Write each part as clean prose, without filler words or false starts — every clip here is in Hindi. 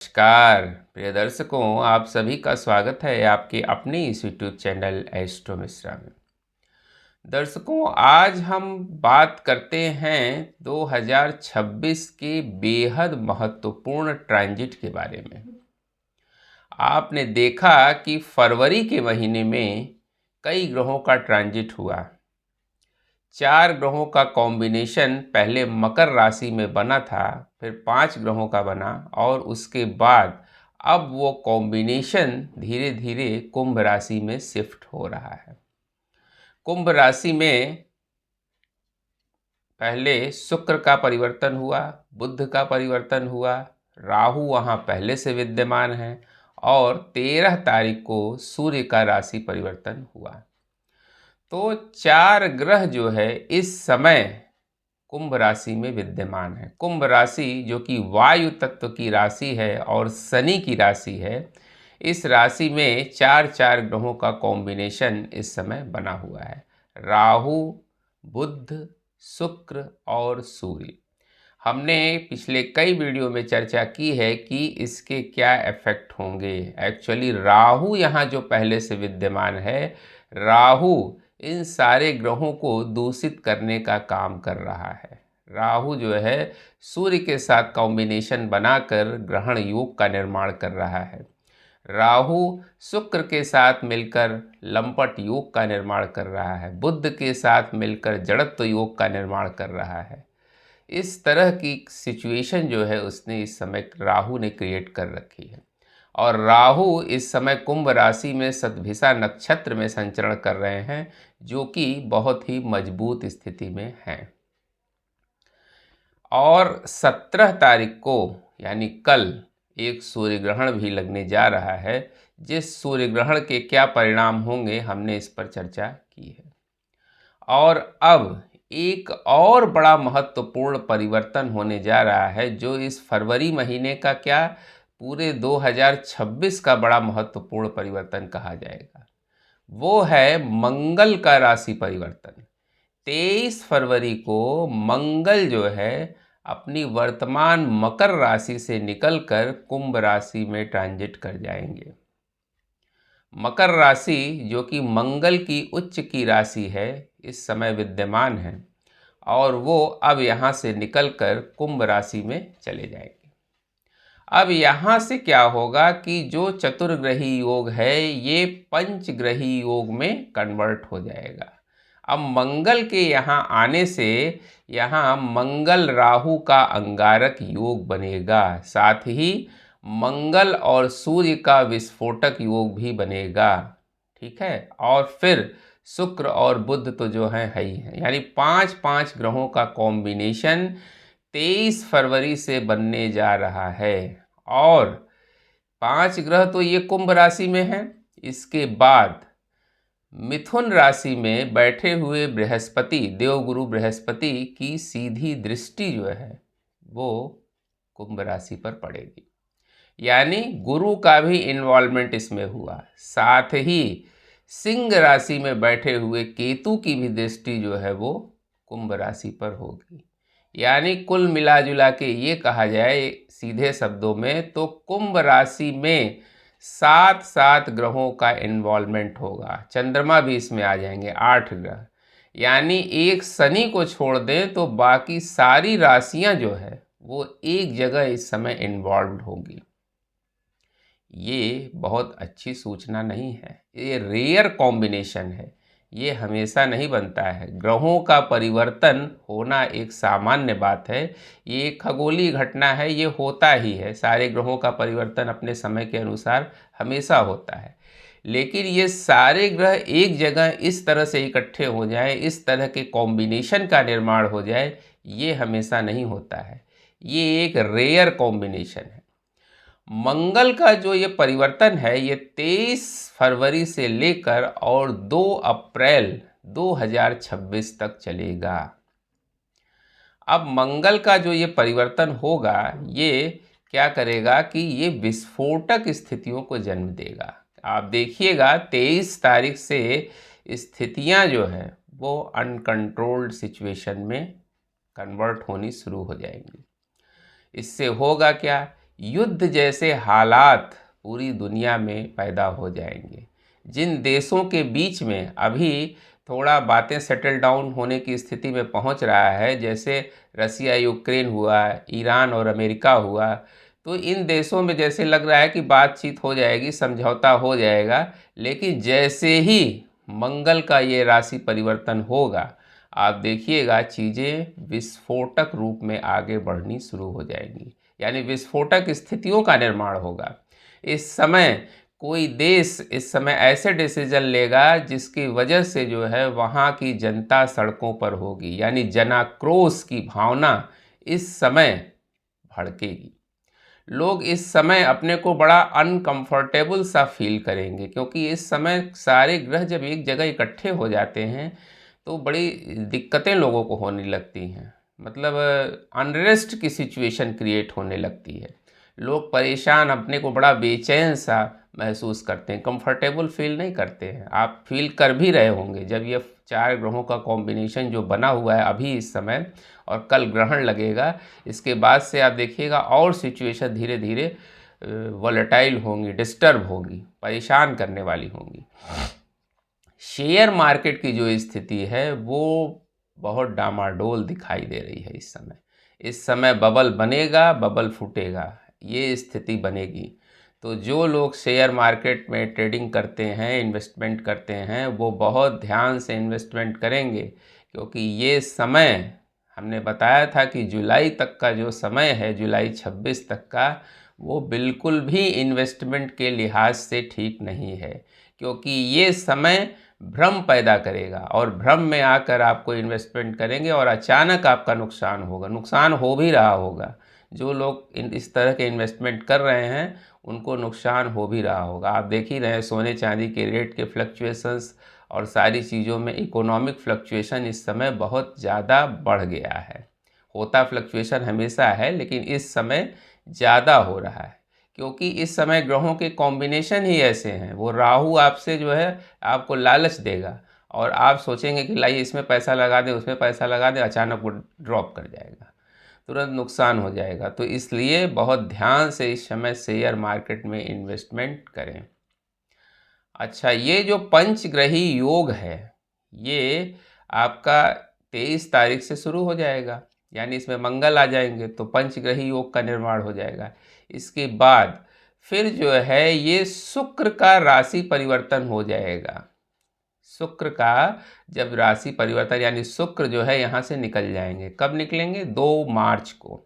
नमस्कार प्रिय दर्शकों, आप सभी का स्वागत है आपके अपने इस यूट्यूब चैनल एस्ट्रो मिश्रा में। दर्शकों, आज हम बात करते हैं 2026 के बेहद महत्वपूर्ण ट्रांजिट के बारे में। आपने देखा कि फरवरी के महीने में कई ग्रहों का ट्रांजिट हुआ। 4 ग्रहों का कॉम्बिनेशन पहले मकर राशि में बना था, फिर 5 ग्रहों का बना और उसके बाद अब वो कॉम्बिनेशन धीरे धीरे कुंभ राशि में शिफ्ट हो रहा है। कुंभ राशि में पहले शुक्र का परिवर्तन हुआ, बुध का परिवर्तन हुआ, राहु वहाँ पहले से विद्यमान है और 13 तारीख को सूर्य का राशि परिवर्तन हुआ। तो 4 ग्रह जो है इस समय कुंभ राशि में विद्यमान है। कुंभ राशि जो कि वायु तत्व की राशि है और शनि की राशि है, इस राशि में 4 ग्रहों का कॉम्बिनेशन इस समय बना हुआ है। राहु, बुध, शुक्र और सूर्य। हमने पिछले कई वीडियो में चर्चा की है कि इसके क्या इफेक्ट होंगे। एक्चुअली राहु यहाँ जो पहले से विद्यमान है, राहु इन सारे ग्रहों को दूषित करने का काम कर रहा है। राहु जो है सूर्य के साथ कॉम्बिनेशन बनाकर ग्रहण योग का निर्माण कर रहा है। राहु शुक्र के साथ मिलकर लंपट योग का निर्माण कर रहा है। बुध के साथ मिलकर जड़त्व योग का निर्माण कर रहा है। इस तरह की सिचुएशन जो है उसने इस समय राहु ने क्रिएट कर रखी है। और राहु इस समय कुंभ राशि में शतभिषा नक्षत्र में संचरण कर रहे हैं, जो कि बहुत ही मजबूत स्थिति में हैं। और 17 तारीख को यानी कल एक सूर्य ग्रहण भी लगने जा रहा है। जिस सूर्य ग्रहण के क्या परिणाम होंगे हमने इस पर चर्चा की है। और अब एक और बड़ा महत्वपूर्ण परिवर्तन होने जा रहा है, जो इस फरवरी महीने का क्या पूरे 2026 का बड़ा महत्वपूर्ण परिवर्तन कहा जाएगा। वो है मंगल का राशि परिवर्तन। 23 फरवरी को मंगल जो है अपनी वर्तमान मकर राशि से निकलकर कुंभ राशि में ट्रांजिट कर जाएंगे। मकर राशि जो कि मंगल की उच्च की राशि है, इस समय विद्यमान है और वो अब यहाँ से निकलकर कुंभ राशि में चले जाएंगे। अब यहाँ से क्या होगा कि जो चतुर्ग्रही योग है ये पंचग्रही योग में कन्वर्ट हो जाएगा। अब मंगल के यहाँ आने से यहाँ मंगल राहु का अंगारक योग बनेगा, साथ ही मंगल और सूर्य का विस्फोटक योग भी बनेगा। ठीक है, और फिर शुक्र और बुध तो जो है ही है, यानी 5 ग्रहों का कॉम्बिनेशन 23 फरवरी से बनने जा रहा है। और 5 ग्रह तो ये कुंभ राशि में हैं। इसके बाद मिथुन राशि में बैठे हुए बृहस्पति, देवगुरु बृहस्पति की सीधी दृष्टि जो है वो कुंभ राशि पर पड़ेगी, यानी गुरु का भी इन्वॉल्वमेंट इसमें हुआ। साथ ही सिंह राशि में बैठे हुए केतु की भी दृष्टि जो है वो कुंभ राशि पर होगी। यानी कुल मिला जुला के ये कहा जाए सीधे शब्दों में तो कुंभ राशि में 7 ग्रहों का इन्वॉल्वमेंट होगा। चंद्रमा भी इसमें आ जाएंगे, 8 ग्रह। यानी एक शनि को छोड़ दें तो बाकी सारी राशियां जो है वो एक जगह इस समय इन्वॉल्व होगी। ये बहुत अच्छी सूचना नहीं है, ये रेयर कॉम्बिनेशन है, ये हमेशा नहीं बनता है। ग्रहों का परिवर्तन होना एक सामान्य बात है, ये एक खगोलीय घटना है, ये होता ही है। सारे ग्रहों का परिवर्तन अपने समय के अनुसार हमेशा होता है। लेकिन ये सारे ग्रह एक जगह इस तरह से इकट्ठे हो जाए, इस तरह के कॉम्बिनेशन का निर्माण हो जाए, ये हमेशा नहीं होता है। ये एक रेयर कॉम्बिनेशन है। मंगल का जो ये परिवर्तन है ये 23 फरवरी से लेकर और 2 अप्रैल 2026 तक चलेगा। अब मंगल का जो ये परिवर्तन होगा ये क्या करेगा कि ये विस्फोटक स्थितियों को जन्म देगा। आप देखिएगा 23 तारीख से स्थितियां जो है वो अनकंट्रोल्ड सिचुएशन में कन्वर्ट होनी शुरू हो जाएंगी। इससे होगा क्या युद्ध जैसे हालात पूरी दुनिया में पैदा हो जाएंगे। जिन देशों के बीच में अभी थोड़ा बातें सेटल डाउन होने की स्थिति में पहुंच रहा है, जैसे रसिया यूक्रेन हुआ, ईरान और अमेरिका हुआ, तो इन देशों में जैसे लग रहा है कि बातचीत हो जाएगी, समझौता हो जाएगा। लेकिन जैसे ही मंगल का ये राशि परिवर्तन होगा, आप देखिएगा चीज़ें विस्फोटक रूप में आगे बढ़नी शुरू हो जाएंगी, यानी विस्फोटक स्थितियों का निर्माण होगा। इस समय कोई देश इस समय ऐसे डिसीजन लेगा जिसकी वजह से जो है वहाँ की जनता सड़कों पर होगी, यानी जनाक्रोश की भावना इस समय भड़केगी। लोग इस समय अपने को बड़ा अनकंफर्टेबल सा फील करेंगे, क्योंकि इस समय सारे ग्रह जब एक जगह इकट्ठे हो जाते हैं तो बड़ी दिक्कतें लोगों को होने लगती हैं। मतलब अनरेस्ट की सिचुएशन क्रिएट होने लगती है। लोग परेशान, अपने को बड़ा बेचैन सा महसूस करते हैं, कंफर्टेबल फील नहीं करते हैं। आप फील कर भी रहे होंगे जब ये 4 ग्रहों का कॉम्बिनेशन जो बना हुआ है अभी इस समय, और कल ग्रहण लगेगा, इसके बाद से आप देखिएगा और सिचुएशन धीरे धीरे वॉलेटाइल होंगी, डिस्टर्ब होंगी, परेशान करने वाली होंगी। शेयर मार्केट की जो स्थिति है वो बहुत डामाडोल दिखाई दे रही है इस समय। इस समय बबल बनेगा, बबल फूटेगा, ये स्थिति बनेगी। तो जो लोग शेयर मार्केट में ट्रेडिंग करते हैं, इन्वेस्टमेंट करते हैं, वो बहुत ध्यान से इन्वेस्टमेंट करेंगे, क्योंकि ये समय हमने बताया था कि जुलाई तक का जो समय है, जुलाई 26 तक का, वो बिल्कुल भी इन्वेस्टमेंट के लिहाज से ठीक नहीं है। क्योंकि ये समय भ्रम पैदा करेगा, और भ्रम में आकर आपको इन्वेस्टमेंट करेंगे और अचानक आपका नुकसान होगा, नुकसान हो भी रहा होगा। जो लोग इस तरह के इन्वेस्टमेंट कर रहे हैं उनको नुकसान हो भी रहा होगा। आप देख ही रहे हैं सोने चांदी के रेट के फ्लक्चुएशंस और सारी चीज़ों में इकोनॉमिक फ्लक्चुएशन इस समय बहुत ज़्यादा बढ़ गया है। होता फ्लक्चुएशन हमेशा है, लेकिन इस समय ज़्यादा हो रहा है, क्योंकि इस समय ग्रहों के कॉम्बिनेशन ही ऐसे हैं। वो राहु आपसे जो है आपको लालच देगा, और आप सोचेंगे कि लाइए इसमें पैसा लगा दें, उसमें पैसा लगा दें, अचानक वो ड्रॉप कर जाएगा, तुरंत नुकसान हो जाएगा। तो इसलिए बहुत ध्यान से इस समय शेयर मार्केट में इन्वेस्टमेंट करें। अच्छा, ये जो पंचग्रही योग है, ये आपका 23 तारीख से शुरू हो जाएगा, यानी इसमें मंगल आ जाएंगे तो पंचग्रही योग का निर्माण हो जाएगा। इसके बाद फिर जो है ये शुक्र का राशि परिवर्तन हो जाएगा। शुक्र का जब राशि परिवर्तन, यानी शुक्र जो है यहाँ से निकल जाएंगे। कब निकलेंगे? 2 मार्च को।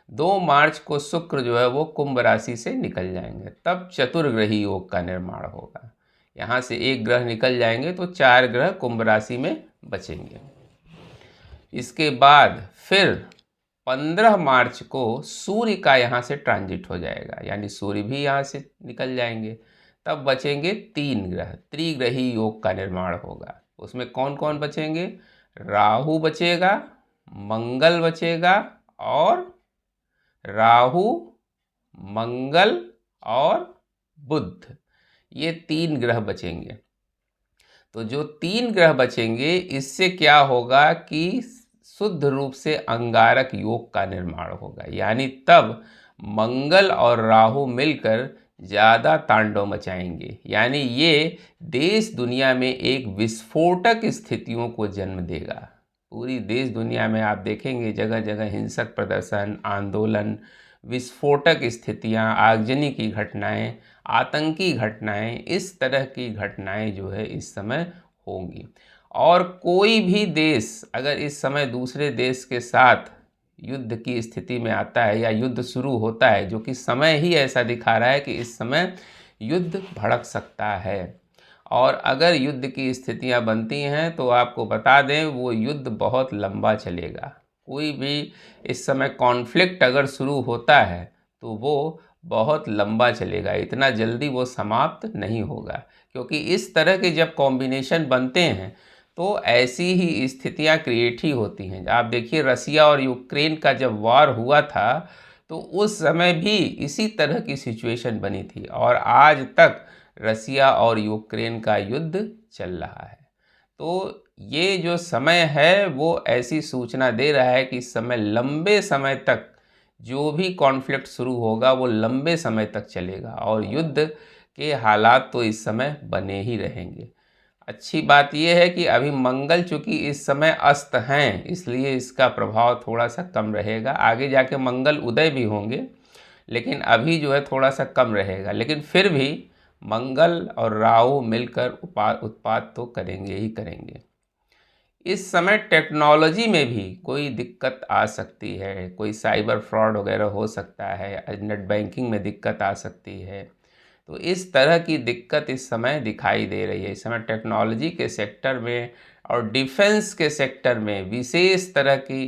2 मार्च को शुक्र जो है वो कुंभ राशि से निकल जाएंगे, तब चतुर्ग्रही योग का निर्माण होगा। यहाँ से एक ग्रह निकल जाएंगे तो 4 ग्रह कुंभ राशि में बचेंगे। इसके बाद फिर 15 मार्च को सूर्य का यहाँ से ट्रांजिट हो जाएगा, यानी सूर्य भी यहाँ से निकल जाएंगे। तब बचेंगे 3 ग्रह, त्रिग्रही योग का निर्माण होगा। उसमें कौन कौन बचेंगे? राहु बचेगा, मंगल बचेगा, और राहु, मंगल और बुध, ये 3 ग्रह बचेंगे। तो जो 3 ग्रह बचेंगे, इससे क्या होगा कि शुद्ध रूप से अंगारक योग का निर्माण होगा, यानी तब मंगल और राहु मिलकर ज़्यादा तांडव मचाएंगे, यानी ये देश दुनिया में एक विस्फोटक स्थितियों को जन्म देगा। पूरी देश दुनिया में आप देखेंगे जगह जगह हिंसक प्रदर्शन, आंदोलन, विस्फोटक स्थितियां, आगजनी की घटनाएं, आतंकी घटनाएं, इस तरह की घटनाएं जो है इस समय होंगी। और कोई भी देश अगर इस समय दूसरे देश के साथ युद्ध की स्थिति में आता है या युद्ध शुरू होता है, जो कि समय ही ऐसा दिखा रहा है कि इस समय युद्ध भड़क सकता है, और अगर युद्ध की स्थितियां बनती हैं तो आपको बता दें वो युद्ध बहुत लंबा चलेगा। कोई भी इस समय कॉन्फ्लिक्ट अगर शुरू होता है तो वो बहुत लंबा चलेगा, इतना जल्दी वो समाप्त नहीं होगा। क्योंकि इस तरह के जब कॉम्बिनेशन बनते हैं तो ऐसी ही स्थितियां क्रिएट ही होती हैं। आप देखिए रसिया और यूक्रेन का जब वॉर हुआ था तो उस समय भी इसी तरह की सिचुएशन बनी थी, और आज तक रसिया और यूक्रेन का युद्ध चल रहा है। तो ये जो समय है वो ऐसी सूचना दे रहा है कि इस समय लंबे समय तक जो भी कॉन्फ्लिक्ट शुरू होगा वो लंबे समय तक चलेगा और युद्ध के हालात तो इस समय बने ही रहेंगे। अच्छी बात यह है कि अभी मंगल चूंकि इस समय अस्त हैं, इसलिए इसका प्रभाव थोड़ा सा कम रहेगा। आगे जाके मंगल उदय भी होंगे, लेकिन अभी जो है थोड़ा सा कम रहेगा। लेकिन फिर भी मंगल और राहु मिलकर उत्पात तो करेंगे ही करेंगे। इस समय टेक्नोलॉजी में भी कोई दिक्कत आ सकती है, कोई साइबर फ्रॉड वगैरह हो सकता है, नेट बैंकिंग में दिक्कत आ सकती है। तो इस तरह की दिक्कत इस समय दिखाई दे रही है। इस समय टेक्नोलॉजी के सेक्टर में और डिफेंस के सेक्टर में विशेष तरह की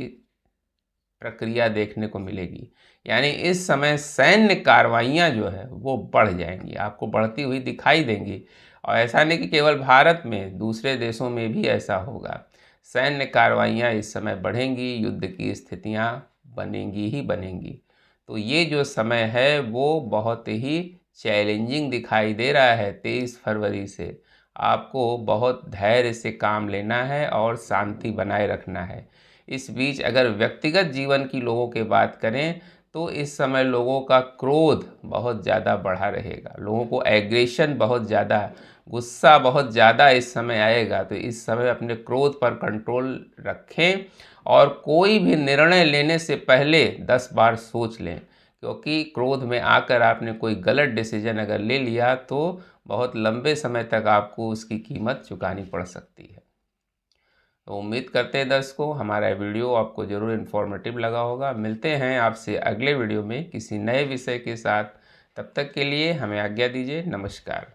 प्रक्रिया देखने को मिलेगी। यानी इस समय सैन्य कार्रवाइयाँ जो है वो बढ़ जाएंगी, आपको बढ़ती हुई दिखाई देंगी। और ऐसा नहीं कि केवल भारत में, दूसरे देशों में भी ऐसा होगा। सैन्य कार्रवाइयाँ इस समय बढ़ेंगी, युद्ध की स्थितियाँ बनेंगी ही बनेंगी। तो ये जो समय है वो बहुत ही चैलेंजिंग दिखाई दे रहा है। 23 फरवरी से आपको बहुत धैर्य से काम लेना है और शांति बनाए रखना है। इस बीच अगर व्यक्तिगत जीवन की लोगों की बात करें तो इस समय लोगों का क्रोध बहुत ज़्यादा बढ़ा रहेगा, लोगों को एग्रेशन बहुत ज़्यादा, गुस्सा बहुत ज़्यादा इस समय आएगा। तो इस समय अपने क्रोध पर कंट्रोल रखें और कोई भी निर्णय लेने से पहले 10 बार सोच लें, क्योंकि क्रोध में आकर आपने कोई गलत डिसीजन अगर ले लिया तो बहुत लंबे समय तक आपको उसकी कीमत चुकानी पड़ सकती है। तो उम्मीद करते हैं दर्शकों हमारा वीडियो आपको ज़रूर इन्फॉर्मेटिव लगा होगा। मिलते हैं आपसे अगले वीडियो में किसी नए विषय के साथ। तब तक के लिए हमें आज्ञा दीजिए। नमस्कार।